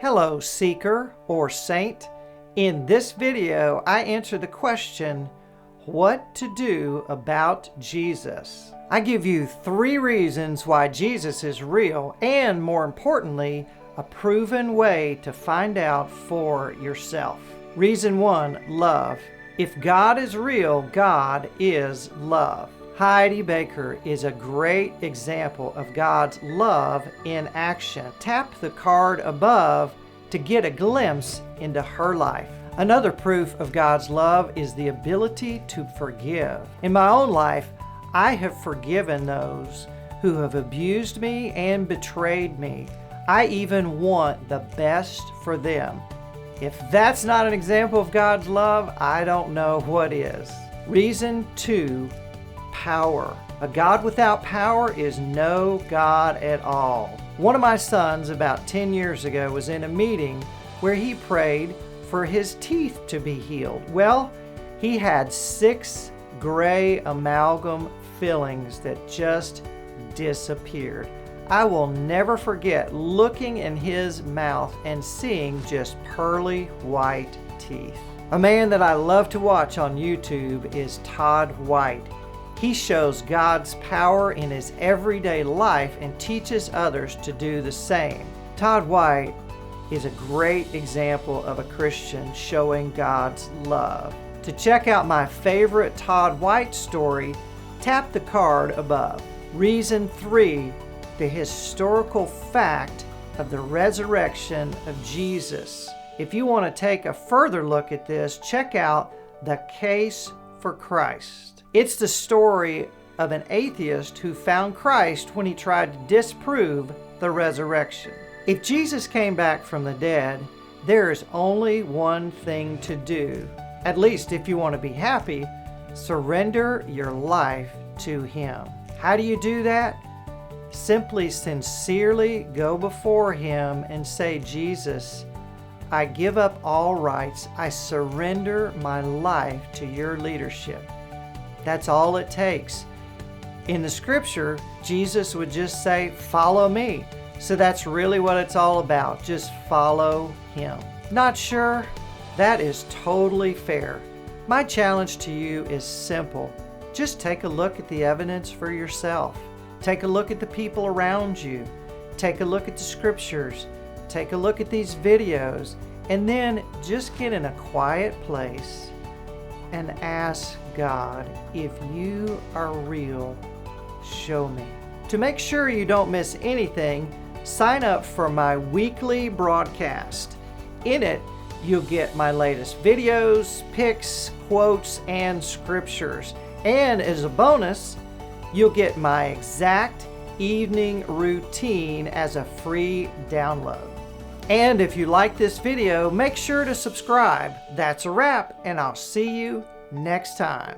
Hello, seeker or saint. In this video, I answer the question, what to do about Jesus? I give you 3 reasons why Jesus is real and, more importantly, a proven way to find out for yourself. Reason 1, love. If God is real, God is love. Heidi Baker is a great example of God's love in action. Tap the card above to get a glimpse into her life. Another proof of God's love is the ability to forgive. In my own life, I have forgiven those who have abused me and betrayed me. I even want the best for them. If that's not an example of God's love, I don't know what is. Reason 2, power. A God without power is no God at all. One of my sons about 10 years ago was in a meeting where he prayed for his teeth to be healed. Well, he had 6 gray amalgam fillings that just disappeared. I will never forget looking in his mouth and seeing just pearly white teeth. A man that I love to watch on YouTube is Todd White. He shows God's power in his everyday life and teaches others to do the same. Todd White is a great example of a Christian showing God's love. To check out my favorite Todd White story, tap the card above. Reason 3, the historical fact of the resurrection of Jesus. If you want to take a further look at this, check out The Case for Christ. It's the story of an atheist who found Christ when he tried to disprove the resurrection. If Jesus came back from the dead, there is only one thing to do. At least if you want to be happy, surrender your life to Him. How do you do that? Simply sincerely go before Him and say, Jesus, I give up all rights. I surrender my life to your leadership. That's all it takes. In the scripture, Jesus would just say, follow me. So that's really what it's all about. Just follow Him. Not sure? That is totally fair. My challenge to you is simple. Just take a look at the evidence for yourself. Take a look at the people around you. Take a look at the scriptures. Take a look at these videos. And then just get in a quiet place and ask God, if you are real, show me. To make sure you don't miss anything, sign up for my weekly broadcast. In it, you'll get my latest videos, pics, quotes, and scriptures. And as a bonus, you'll get my exact evening routine as a free download. And if you like this video, make sure to subscribe. That's a wrap, and I'll see you next time.